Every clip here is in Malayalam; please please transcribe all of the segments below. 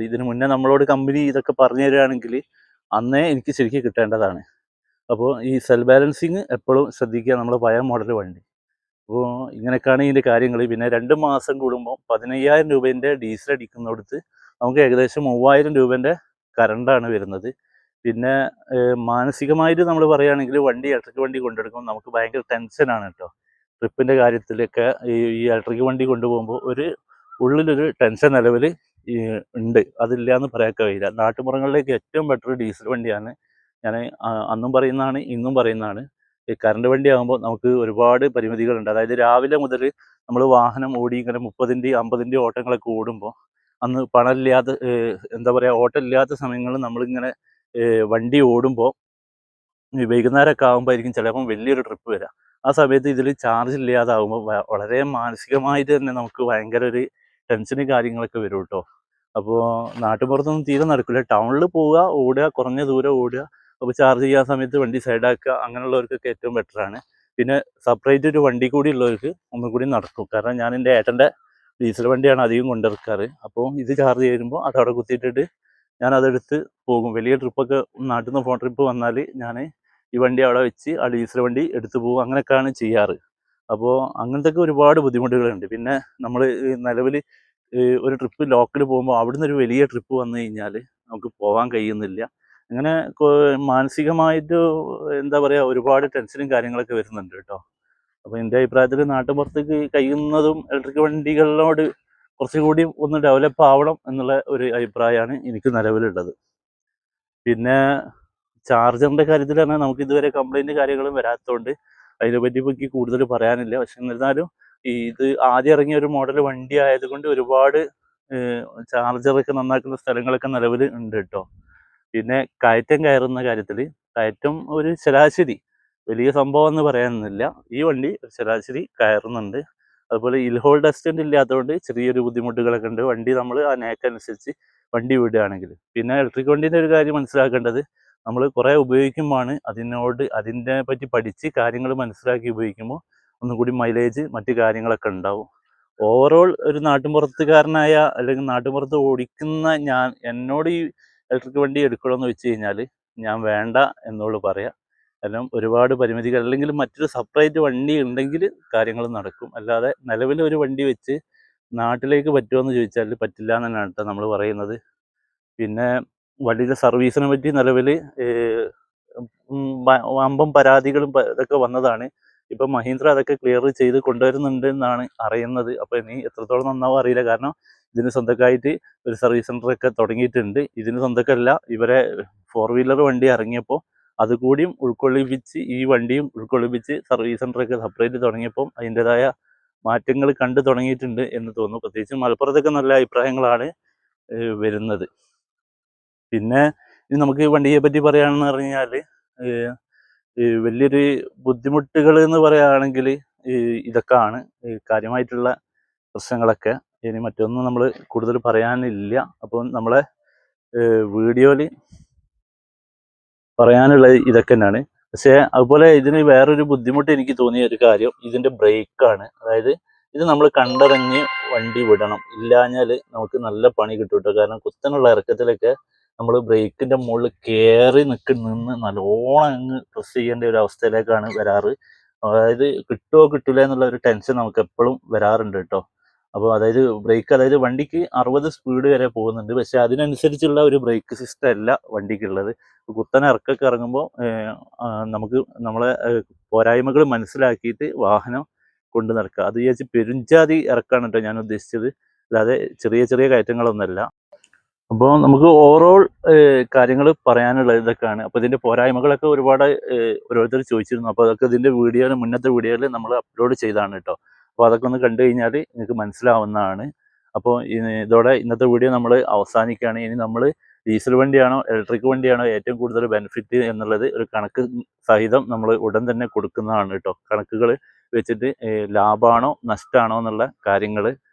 ഇതിന് മുന്നേ നമ്മളോട് കമ്പനി ഇതൊക്കെ പറഞ്ഞു തരികയാണെങ്കിൽ അന്നേ എനിക്ക് ശരിക്കും കിട്ടേണ്ടതാണ്. അപ്പോൾ ഈ സെൽ ബാലൻസിങ് എപ്പോഴും ശ്രദ്ധിക്കുക, നമ്മൾ പഴയ മോഡൽ വണ്ടി. അപ്പോൾ ഇങ്ങനെയൊക്കെയാണ് ഇതിൻ്റെ കാര്യങ്ങൾ. പിന്നെ 2 മാസം കൂടുമ്പോൾ 15,000 രൂപേൻ്റെ ഡീസൽ അടിക്കുന്നിടത്ത് നമുക്ക് ഏകദേശം 3,000 രൂപേൻ്റെ കറണ്ടാണ് വരുന്നത്. പിന്നെ മാനസികമായിട്ട് നമ്മൾ പറയുകയാണെങ്കിൽ ഇലക്ട്രിക് വണ്ടി കൊണ്ടെടുക്കുമ്പോൾ നമുക്ക് ഭയങ്കര ടെൻഷനാണ് കേട്ടോ. ട്രിപ്പിൻ്റെ കാര്യത്തിലൊക്കെ ഈ ഇലക്ട്രിക് വണ്ടി കൊണ്ടുപോകുമ്പോൾ ഉള്ളിലൊരു ടെൻഷൻ നിലവിൽ ഉണ്ട്. അതില്ല എന്ന് പറയാൻ കഴിയില്ല. നാട്ടുമ്പുറങ്ങളിലേക്ക് ഏറ്റവും ബെറ്റർ ഡീസൽ വണ്ടിയാണ്. ഞാൻ അന്നും പറയുന്നതാണ്, ഇന്നും പറയുന്നതാണ്. ഈ കറണ്ട് വണ്ടി ആകുമ്പോൾ നമുക്ക് ഒരുപാട് പരിമിതികളുണ്ട്. അതായത് രാവിലെ മുതൽ നമ്മൾ വാഹനം ഓടി ഇങ്ങനെ 30-ൻ്റെ 50-ൻ്റെ ഓട്ടങ്ങളൊക്കെ ഓടുമ്പോൾ അന്ന് പണമില്ലാത്ത എന്താ പറയുക, ഓട്ടമില്ലാത്ത സമയങ്ങളിൽ നമ്മളിങ്ങനെ വണ്ടി ഓടുമ്പോൾ വൈകുന്നേരമൊക്കെ ആകുമ്പോഴായിരിക്കും ചിലപ്പം വലിയൊരു ട്രിപ്പ് വരിക. ആ സമയത്ത് ഇതിൽ ചാർജ് ഇല്ലാതാകുമ്പോൾ വളരെ മാനസികമായിട്ട് തന്നെ നമുക്ക് ഭയങ്കര ഒരു ടെൻഷനും കാര്യങ്ങളൊക്കെ വരും കേട്ടോ. അപ്പോൾ നാട്ടുപുറത്തൊന്നും തീരെ നടക്കില്ല. ടൗണിൽ പോവുക, ഓടുക, കുറഞ്ഞ ദൂരം ഓടുക, അപ്പോൾ ചാർജ് ചെയ്യാൻ സമയത്ത് വണ്ടി സൈഡാക്കുക, അങ്ങനെയുള്ളവർക്കൊക്കെ ഏറ്റവും ബെറ്ററാണ്. പിന്നെ സെപ്പറേറ്റ് ഒരു വണ്ടി കൂടി ഉള്ളവർക്ക് ഒന്നും കൂടി നടക്കും. കാരണം ഞാൻ എൻ്റെ ഏട്ടൻ്റെ ഡീസൽ വണ്ടിയാണ് അധികം കൊണ്ടിറക്കാറ്. അപ്പോൾ ഇത് ചാർജ് ചെയ്യുമ്പോൾ അതവിടെ കുത്തിയിട്ടിട്ട് ഞാൻ അതെടുത്ത് പോകും. വലിയ ട്രിപ്പൊക്കെ നാട്ടിൽ നിന്ന് ഫോൺ ട്രിപ്പ് വന്നാൽ ഞാൻ ഈ വണ്ടി അവിടെ വെച്ച് ആ ഡീസൽ വണ്ടി എടുത്തു പോകും. അങ്ങനെയൊക്കെയാണ് ചെയ്യാറ്. അപ്പോൾ അങ്ങനത്തെയൊക്കെ ഒരുപാട് ബുദ്ധിമുട്ടുകളുണ്ട്. പിന്നെ നമ്മൾ നിലവിൽ ഒരു ട്രിപ്പ് ലോക്കൽ പോകുമ്പോൾ അവിടുന്ന് ഒരു വലിയ ട്രിപ്പ് വന്നു കഴിഞ്ഞാൽ നമുക്ക് പോകാൻ കഴിയുന്നില്ല. അങ്ങനെ മാനസികമായിട്ട് എന്താ പറയുക, ഒരുപാട് ടെൻഷനും കാര്യങ്ങളൊക്കെ വരുന്നുണ്ട് കേട്ടോ. അപ്പോൾ എൻ്റെ അഭിപ്രായത്തിൽ നാട്ടുപുറത്തേക്ക് കഴിയുന്നതും ഇലക്ട്രിക് വണ്ടികളിലോട് കുറച്ചുകൂടി ഒന്ന് ഡെവലപ്പ് ആവണം എന്നുള്ള ഒരു അഭിപ്രായമാണ് എനിക്ക് നിലവിലുള്ളത്. പിന്നെ ചാർജറിൻ്റെ കാര്യത്തിൽ പറഞ്ഞാൽ നമുക്ക് ഇതുവരെ കംപ്ലൈൻറ്റ് കാര്യങ്ങളും വരാത്തതുകൊണ്ട് അതിനെപ്പറ്റി ഇപ്പോൾ എനിക്ക് കൂടുതൽ പറയാനില്ല. പക്ഷെ എന്നിരുന്നാലും ഇത് ആദ്യം ഇറങ്ങിയ ഒരു മോഡൽ വണ്ടി ആയതുകൊണ്ട് ഒരുപാട് ചാർജറൊക്കെ നന്നാക്കുന്ന സ്ഥലങ്ങളൊക്കെ നിലവിൽ ഉണ്ട് കേട്ടോ. പിന്നെ കയറ്റം കയറുന്ന കാര്യത്തിൽ കയറ്റം ഒരു ശരാശരി വലിയ സംഭവം എന്ന് പറയാനൊന്നുമില്ല. ഈ വണ്ടി ശരാശരി കയറുന്നുണ്ട്. അതുപോലെ ഹിൽ ഹോൾഡ് അസിസ്റ്റൻ്റ് ഇല്ലാത്തതുകൊണ്ട് ചെറിയൊരു ബുദ്ധിമുട്ടുകളൊക്കെ ഉണ്ട്. വണ്ടി നമ്മൾ ആ നേക്കനുസരിച്ച് വണ്ടി വിടുകയാണെങ്കിൽ. പിന്നെ ഇലക്ട്രിക് വണ്ടീൻ്റെ ഒരു കാര്യം മനസ്സിലാക്കേണ്ടത്, നമ്മൾ കുറേ ഉപയോഗിക്കുമ്പോഴാണ് അതിനെ പറ്റി പഠിച്ച് കാര്യങ്ങൾ മനസ്സിലാക്കി ഉപയോഗിക്കുമ്പോൾ ഒന്നും കൂടി മൈലേജ് മറ്റു കാര്യങ്ങളൊക്കെ ഉണ്ടാവും. ഓവറോൾ ഒരു നാട്ടുമ്പുറത്തുകാരനായ അല്ലെങ്കിൽ നാട്ടുമ്പുറത്ത് ഓടിക്കുന്ന എന്നോട് ഈ ഇലക്ട്രിക് വണ്ടി എടുക്കണമെന്ന് വെച്ച് കഴിഞ്ഞാൽ ഞാൻ വേണ്ട എന്നുള്ളൂ പറയാം. കാരണം ഒരുപാട് പരിമിതികൾ, അല്ലെങ്കിൽ മറ്റൊരു സെപ്പറേറ്റ് വണ്ടി ഉണ്ടെങ്കിൽ കാര്യങ്ങൾ നടക്കും. അല്ലാതെ നിലവിൽ ഒരു വണ്ടി വെച്ച് നാട്ടിലേക്ക് പറ്റുമോ ചോദിച്ചാൽ പറ്റില്ല എന്ന് തന്നെയാണ് കേട്ടോ നമ്മൾ പറയുന്നത്. പിന്നെ വണ്ടിയുടെ സർവീസിനെ പറ്റി നിലവിൽ വമ്പൻ പരാതികളും ഇതൊക്കെ വന്നതാണ്. ഇപ്പം മഹീന്ദ്ര അതൊക്കെ ക്ലിയർ ചെയ്ത് കൊണ്ടുവരുന്നുണ്ട് എന്നാണ് അറിയുന്നത്. അപ്പോൾ ഇനി എത്രത്തോളം നന്നാവും അറിയില്ല. കാരണം ഇതിന് സ്വന്തമായിട്ട് ഒരു സർവീസ് സെൻ്ററൊക്കെ തുടങ്ങിയിട്ടുണ്ട്. ഇതിന് സ്വന്തമല്ല, ഇവരെ 4 വീലർ വണ്ടി ഇറങ്ങിയപ്പോൾ അതുകൂടിയും ഉൾക്കൊള്ളിപ്പിച്ച് ഈ വണ്ടിയും ഉൾക്കൊള്ളിപ്പിച്ച് സർവീസ് സെൻ്ററൊക്കെ സെപ്പറേറ്റ് തുടങ്ങിയപ്പം അതിൻ്റെതായ മാറ്റങ്ങൾ കണ്ടു തുടങ്ങിയിട്ടുണ്ട് എന്ന് തോന്നുന്നു. പ്രത്യേകിച്ച് മലപ്പുറത്തൊക്കെ നല്ല അഭിപ്രായങ്ങളാണ് വരുന്നത്. പിന്നെ ഇനി നമുക്ക് ഈ വണ്ടിയെ പറ്റി പറയുകയാണെന്ന് പറഞ്ഞാൽ വലിയൊരു ബുദ്ധിമുട്ടുകൾ എന്ന് പറയുകയാണെങ്കിൽ ഇതൊക്കെയാണ് കാര്യമായിട്ടുള്ള പ്രശ്നങ്ങളൊക്കെ. ഇനി മറ്റൊന്നും നമ്മൾ കൂടുതൽ പറയാനില്ല. അപ്പം നമ്മളെ വീഡിയോയിൽ പറയാനുള്ളത് ഇതൊക്കെ തന്നെയാണ്. പക്ഷേ അതുപോലെ ഇതിന് വേറൊരു ബുദ്ധിമുട്ട് എനിക്ക് തോന്നിയ ഒരു കാര്യം ഇതിൻ്റെ ബ്രേക്കാണ്. അതായത് ഇത് നമ്മൾ കണ്ടറിഞ്ഞ് വണ്ടി വിടണം. ഇല്ലാഞ്ഞാൽ നമുക്ക് നല്ല പണി കിട്ടും കേട്ടോ. കാരണം കുത്തനുള്ള ഇറക്കത്തിലൊക്കെ നമ്മൾ ബ്രേക്കിൻ്റെ മുകളിൽ കയറി നിന്ന് നല്ലോണം അങ്ങ് പ്രസ് ചെയ്യേണ്ട ഒരു അവസ്ഥയിലേക്കാണ് വരാറ്. അതായത് കിട്ടുമോ കിട്ടില്ല എന്നുള്ള ഒരു ടെൻഷൻ നമുക്ക് എപ്പോഴും വരാറുണ്ട് കേട്ടോ. അപ്പോൾ അതായത് വണ്ടിക്ക് 60 സ്പീഡ് വരെ പോകുന്നുണ്ട്. പക്ഷേ അതിനനുസരിച്ചുള്ള ഒരു ബ്രേക്ക് സിസ്റ്റം അല്ല വണ്ടിക്കുള്ളത്. കുത്തനെ ഇറക്കൊക്കെ ഇറങ്ങുമ്പോൾ നമുക്ക് നമ്മളെ പോരായ്മകൾ മനസ്സിലാക്കിയിട്ട് വാഹനം കൊണ്ട് നടക്കുക. അത് വിചാരിച്ച് പെരുഞ്ചാതി ഇറക്കാണ് കേട്ടോ ഞാൻ ഉദ്ദേശിച്ചത്, അല്ലാതെ ചെറിയ ചെറിയ കയറ്റങ്ങളൊന്നുമല്ല. അപ്പോൾ നമുക്ക് ഓവറോൾ കാര്യങ്ങൾ പറയാനുള്ളത് ഇതൊക്കെയാണ്. അപ്പോൾ ഇതിൻ്റെ പോരായ്മകളൊക്കെ ഒരുപാട് ഓരോരുത്തർ ചോദിച്ചിരുന്നു. അപ്പോൾ അതൊക്കെ ഇതിൻ്റെ മുന്നത്തെ വീഡിയോയിൽ നമ്മൾ അപ്ലോഡ് ചെയ്താണ് കേട്ടോ. അപ്പോൾ അതൊക്കെ ഒന്ന് കണ്ടു കഴിഞ്ഞാൽ നിങ്ങൾക്ക് മനസ്സിലാവുന്നതാണ്. അപ്പോൾ ഇതോടെ ഇന്നത്തെ വീഡിയോ നമ്മൾ അവസാനിക്കുകയാണ്. ഇനി നമ്മൾ ഡീസൽ വണ്ടിയാണോ ഇലക്ട്രിക് വണ്ടിയാണോ ഏറ്റവും കൂടുതൽ ബെനിഫിറ്റ് എന്നുള്ളത് ഒരു കണക്ക് സഹിതം നമ്മൾ ഉടൻ തന്നെ കൊടുക്കുന്നതാണ് കേട്ടോ. കണക്കുകൾ വെച്ചിട്ട് ലാഭമാണോ നഷ്ടമാണോ എന്നുള്ള കാര്യങ്ങൾ.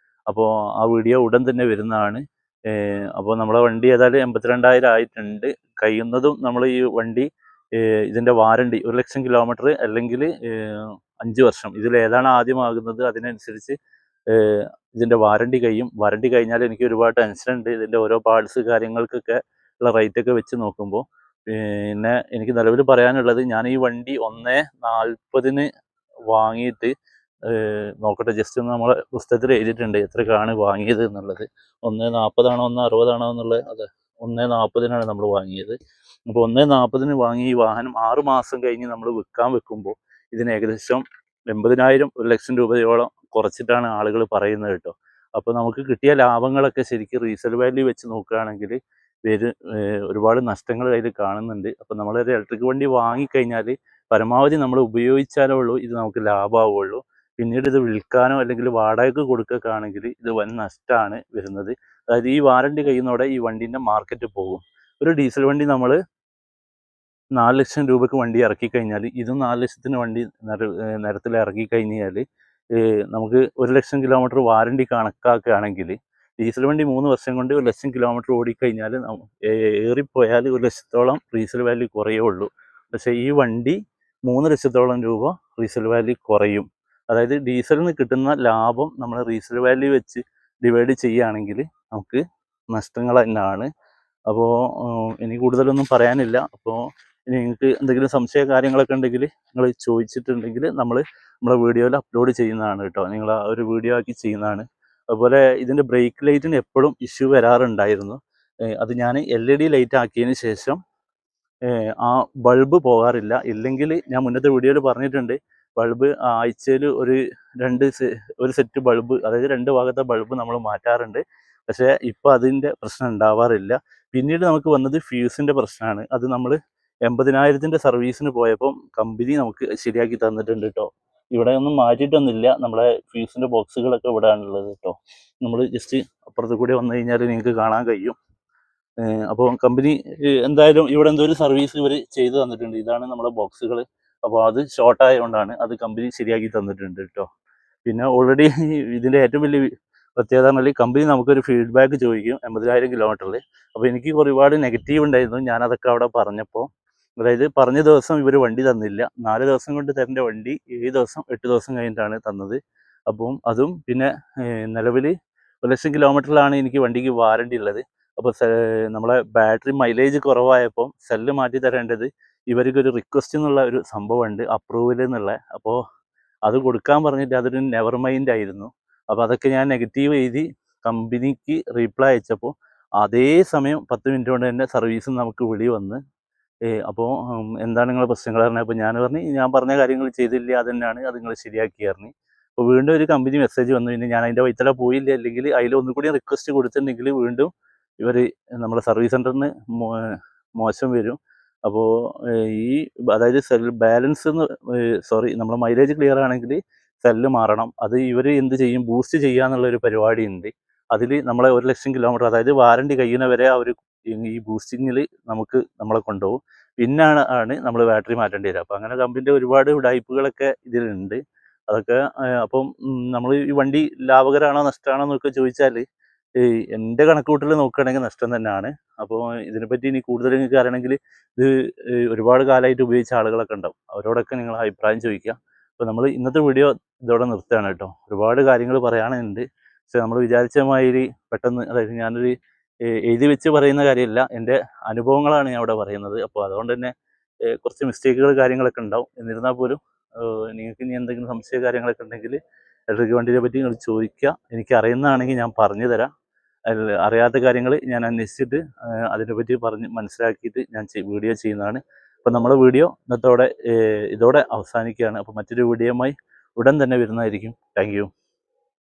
അപ്പോൾ ആ വീഡിയോ ഉടൻ തന്നെ വരുന്നതാണ്. അപ്പോൾ നമ്മളെ വണ്ടി ഏതായാലും 82,000 ആയിട്ടുണ്ട്. കഴിയുന്നതും നമ്മൾ ഈ വണ്ടി ഇതിൻ്റെ വാറണ്ടി 1,00,000 കിലോമീറ്റർ അല്ലെങ്കിൽ 5 വർഷം ഇതിലേതാണ് ആദ്യമാകുന്നത് അതിനനുസരിച്ച് ഇതിൻ്റെ വാറണ്ടി കഴിയും. വാറണ്ടി കഴിഞ്ഞാൽ എനിക്ക് ഒരുപാട് ടെൻഷനുണ്ട്. ഇതിൻ്റെ ഓരോ പാർട്സ് കാര്യങ്ങൾക്കൊക്കെ ഉള്ള റേറ്റൊക്കെ വെച്ച് നോക്കുമ്പോൾ. പിന്നെ എനിക്ക് നിലവിൽ പറയാനുള്ളത്, ഞാൻ ഈ വണ്ടി 1,40 വാങ്ങിയിട്ട് നോക്കട്ടെ, ജസ്റ്റ് ഒന്ന് നമ്മളെ പുസ്തകത്തിൽ എഴുതിയിട്ടുണ്ട് എത്രക്കാണ് വാങ്ങിയത് എന്നുള്ളത്. 1,40 1,60 എന്നുള്ളത്. അതെ, 1,40 നമ്മൾ വാങ്ങിയത്. അപ്പോൾ 1,40 വാങ്ങി ഈ വാഹനം 6 മാസം കഴിഞ്ഞ് നമ്മൾ വിൽക്കാൻ വെക്കുമ്പോൾ ഇതിന് ഏകദേശം 80,000 1,00,000 രൂപയോളം കുറച്ചിട്ടാണ് ആളുകൾ പറയുന്നത് കേട്ടോ. അപ്പോൾ നമുക്ക് കിട്ടിയ ലാഭങ്ങളൊക്കെ ശരിക്കും റീസെയിൽ വാല്യൂ വെച്ച് നോക്കുകയാണെങ്കിൽ ഒരുപാട് നഷ്ടങ്ങൾ അതിൽ കാണുന്നുണ്ട്. അപ്പോൾ നമ്മളൊരു ഇലക്ട്രിക് വണ്ടി വാങ്ങിക്കഴിഞ്ഞാൽ പരമാവധി നമ്മൾ ഉപയോഗിച്ചാലേ ഉള്ളൂ ഇത് നമുക്ക് ലാഭമാവുള്ളൂ. പിന്നീട് ഇത് വിൽക്കാനോ അല്ലെങ്കിൽ വാടകയ്ക്ക് കൊടുക്കുകയൊക്കെ ആണെങ്കിൽ ഇത് വൻ നഷ്ടമാണ് വരുന്നത്. അതായത് ഈ വാറണ്ടി കഴിയുന്നതോടെ ഈ വണ്ടീൻ്റെ മാർക്കറ്റ് പോകും. ഒരു ഡീസൽ വണ്ടി നമ്മൾ 4 ലക്ഷം രൂപയ്ക്ക് വണ്ടി ഇറക്കി കഴിഞ്ഞാൽ ഇതും 4 ലക്ഷത്തിന് വണ്ടി നിരത്തിൽ ഇറക്കി കഴിഞ്ഞാൽ നമുക്ക് 1 ലക്ഷം കിലോമീറ്റർ വാറണ്ടി കണക്കാക്കുകയാണെങ്കിൽ ഡീസൽ വണ്ടി 3 വർഷം കൊണ്ട് 1 ലക്ഷം കിലോമീറ്റർ ഓടിക്കഴിഞ്ഞാൽ ഏറിപ്പോയാൽ 1 ലക്ഷത്തോളം റീസെയിൽ വാല്യൂ കുറയുള്ളൂ. പക്ഷേ ഈ വണ്ടി 3 ലക്ഷത്തോളം രൂപ റീസെയിൽ വാല്യൂ കുറയും. അതായത് ഡീസലിൽ നിന്ന് കിട്ടുന്ന ലാഭം നമ്മൾ റീസെയിൽ വാല്യൂ വെച്ച് ഡിവൈഡ് ചെയ്യുകയാണെങ്കിൽ നമുക്ക് നഷ്ടങ്ങൾ തന്നെയാണ്. അപ്പോൾ ഇനി കൂടുതലൊന്നും പറയാനില്ല. അപ്പോൾ ഇനി നിങ്ങൾക്ക് എന്തെങ്കിലും സംശയ കാര്യങ്ങളൊക്കെ ഉണ്ടെങ്കിൽ നിങ്ങൾ ചോദിച്ചിട്ടുണ്ടെങ്കിൽ നമ്മളെ വീഡിയോയിൽ അപ്ലോഡ് ചെയ്യുന്നതാണ് കേട്ടോ. നിങ്ങൾ ആ ഒരു വീഡിയോ ആക്കി ചെയ്യുന്നതാണ്. അതുപോലെ ഇതിൻ്റെ ബ്രേക്ക് ലൈറ്റിന് എപ്പോഴും ഇഷ്യൂ വരാറുണ്ടായിരുന്നു. അത് ഞാൻ LED ലൈറ്റ് ആക്കിയതിന് ശേഷം ആ ബൾബ് പോകാറില്ല. ഇല്ലെങ്കിൽ ഞാൻ മുന്നത്തെ വീഡിയോയിൽ പറഞ്ഞിട്ടുണ്ട്, ബൾബ് ആഴ്ചയിൽ ഒരു സെറ്റ് ബൾബ്, അതായത് 2 ഭാഗത്തെ ബൾബ് നമ്മൾ മാറ്റാറുണ്ട്. പക്ഷേ ഇപ്പോൾ അതിൻ്റെ പ്രശ്നം ഉണ്ടാവാറില്ല. പിന്നീട് നമുക്ക് വന്നത് ഫ്യൂസിൻ്റെ പ്രശ്നമാണ്. അത് നമ്മൾ 80,000 സർവീസിന് പോയപ്പം കമ്പനി നമുക്ക് ശരിയാക്കി തന്നിട്ടുണ്ട് കേട്ടോ. ഇവിടെ ഒന്നും മാറ്റിയിട്ടൊന്നുമില്ല. നമ്മളെ ഫ്യൂസിൻ്റെ ബോക്സുകളൊക്കെ ഇവിടെ ആണുള്ളത് കേട്ടോ. നമ്മൾ ജസ്റ്റ് അപ്പുറത്ത് കൂടി വന്നു കഴിഞ്ഞാൽ നിങ്ങൾക്ക് കാണാൻ കഴിയും. അപ്പോൾ കമ്പനി എന്തായാലും ഇവിടെ എന്തോ ഒരു സർവീസ് ഇവർ ചെയ്തു തന്നിട്ടുണ്ട്. ഇതാണ് നമ്മുടെ ബോക്സുകൾ. അപ്പോൾ അത് ഷോർട്ട് ആയതുകൊണ്ടാണ് അത് കമ്പനി ശരിയാക്കി തന്നിട്ടുണ്ട് കേട്ടോ. പിന്നെ ഓൾറെഡി ഇതിൻ്റെ ഏറ്റവും വലിയ പ്രത്യേകത പറഞ്ഞാൽ കമ്പനി നമുക്കൊരു ഫീഡ്ബാക്ക് ചോദിക്കും 80,000 കിലോമീറ്ററിൽ. അപ്പോൾ എനിക്ക് ഒരുപാട് നെഗറ്റീവ് ഉണ്ടായിരുന്നു. ഞാനതൊക്കെ അവിടെ പറഞ്ഞപ്പോൾ, അതായത് പറഞ്ഞ ദിവസം ഇവർ വണ്ടി തന്നില്ല. 4 ദിവസം കൊണ്ട് തരേണ്ട വണ്ടി 7 ദിവസം 8 ദിവസം കഴിഞ്ഞിട്ടാണ് തന്നത്. അപ്പം അതും പിന്നെ നിലവിൽ 1 ലക്ഷം കിലോമീറ്ററിലാണ് എനിക്ക് വണ്ടിക്ക് വാറണ്ടി ഉള്ളത്. അപ്പോൾ നമ്മളെ ബാറ്ററി മൈലേജ് കുറവായപ്പോൾ സെല്ല് മാറ്റി തരേണ്ടത് ഇവർക്കൊരു റിക്വസ്റ്റ് എന്നുള്ള ഒരു സംഭവമുണ്ട്, അപ്രൂവൽ എന്നുള്ള. അപ്പോൾ അത് കൊടുക്കാൻ പറഞ്ഞിട്ട് അതൊരു നെവർ മൈൻഡ് ആയിരുന്നു. അപ്പോൾ അതൊക്കെ ഞാൻ നെഗറ്റീവ് എഴുതി കമ്പനിക്ക് റീപ്ലൈ അയച്ചപ്പോൾ അതേ സമയം 10 മിനിറ്റ് കൊണ്ട് തന്നെ സർവീസും നമുക്ക് വിളി വന്ന്. അപ്പോൾ എന്താണ് നിങ്ങളുടെ പ്രശ്നങ്ങൾ പറഞ്ഞത്? അപ്പോൾ ഞാൻ പറഞ്ഞു, ഞാൻ പറഞ്ഞ കാര്യങ്ങൾ ചെയ്തില്ല, അതുതന്നെയാണ്, അത് നിങ്ങൾ ശരിയാക്കി പറഞ്ഞു. അപ്പോൾ വീണ്ടും ഒരു കമ്പനി മെസ്സേജ് വന്നു. പിന്നെ ഞാൻ അതിൻ്റെ വൈത്തല പോയില്ല. അല്ലെങ്കിൽ അതിൽ ഒന്നുകൂടി റിക്വസ്റ്റ് കൊടുത്തിട്ടുണ്ടെങ്കിൽ വീണ്ടും ഇവർ നമ്മുടെ സർവീസ് സെൻ്ററിന് മോശം വരും. അപ്പോൾ അതായത് സെൽ ബാലൻസ് നമ്മുടെ മൈലേജ് ക്ലിയർ ആണെങ്കിൽ സെല്ല് മാറണം. അത് ഇവർ എന്ത് ചെയ്യും, ബൂസ്റ്റ് ചെയ്യുക എന്നുള്ളൊരു പരിപാടി ഉണ്ട്. അതിൽ നമ്മളെ 1 ലക്ഷം കിലോമീറ്റർ, അതായത് വാറണ്ടി കഴിയുന്നവരെ അവർ ഈ ബൂസ്റ്റിങ്ങിൽ നമ്മളെ കൊണ്ടുപോകും. പിന്നാണ് നമ്മൾ ബാറ്ററി മാറ്റേണ്ടി വരിക. അപ്പോൾ അങ്ങനെ കമ്പനിൻ്റെ ഒരുപാട് ഉടായിപ്പുകളൊക്കെ ഇതിലുണ്ട്. അതൊക്കെ അപ്പം നമ്മൾ ഈ വണ്ടി ലാഭകരമാണോ നഷ്ടമാണോ എന്നൊക്കെ ചോദിച്ചാൽ എൻ്റെ കണക്കുകൂട്ടൽ നോക്കുകയാണെങ്കിൽ നഷ്ടം തന്നെയാണ്. അപ്പോൾ ഇതിനെപ്പറ്റി ഇനി കൂടുതൽ നിങ്ങൾക്ക് അറിയണമെങ്കിൽ ഇത് ഒരുപാട് കാലമായിട്ട് ഉപയോഗിച്ച ആളുകളൊക്കെ ഉണ്ടാവും, അവരോടൊക്കെ നിങ്ങൾ അഭിപ്രായം ചോദിക്കുക. അപ്പോൾ നമ്മൾ ഇന്നത്തെ വീഡിയോ ഇതോടെ നിർത്തുകയാണ് കേട്ടോ. ഒരുപാട് കാര്യങ്ങൾ പറയാനുണ്ട്. പക്ഷെ നമ്മൾ വിചാരിച്ച മാതിരി പെട്ടെന്ന്, അതായത് ഞാനൊരു എഴുതി വെച്ച് പറയുന്ന കാര്യമല്ല, എൻ്റെ അനുഭവങ്ങളാണ് ഞാൻ ഇവിടെ പറയുന്നത്. അപ്പോൾ അതുകൊണ്ട് തന്നെ കുറച്ച് മിസ്റ്റേക്കുകൾ കാര്യങ്ങളൊക്കെ ഉണ്ടാവും. എന്നിരുന്നാൽ പോലും നിങ്ങൾക്ക് ഇനി എന്തെങ്കിലും സംശയ കാര്യങ്ങളൊക്കെ ഉണ്ടെങ്കിൽ ഇലക്ട്രിക് വണ്ടിയെ പറ്റി നിങ്ങൾ ചോദിക്കുക. എനിക്ക് അറിയുന്നതാണെങ്കിൽ ഞാൻ പറഞ്ഞു തരാം. അറിയാത്ത കാര്യങ്ങൾ ഞാൻ അന്വേഷിച്ചിട്ട് അതിനെപ്പറ്റി പറഞ്ഞ് മനസ്സിലാക്കിയിട്ട് ഞാൻ വീഡിയോ ചെയ്യുന്നതാണ്. അപ്പോൾ നമ്മുടെ വീഡിയോ ഇതോടെ അവസാനിക്കുകയാണ്. അപ്പോൾ മറ്റൊരു വീഡിയോയുമായി ഉടൻ തന്നെ വരുന്നതായിരിക്കും. Thank you.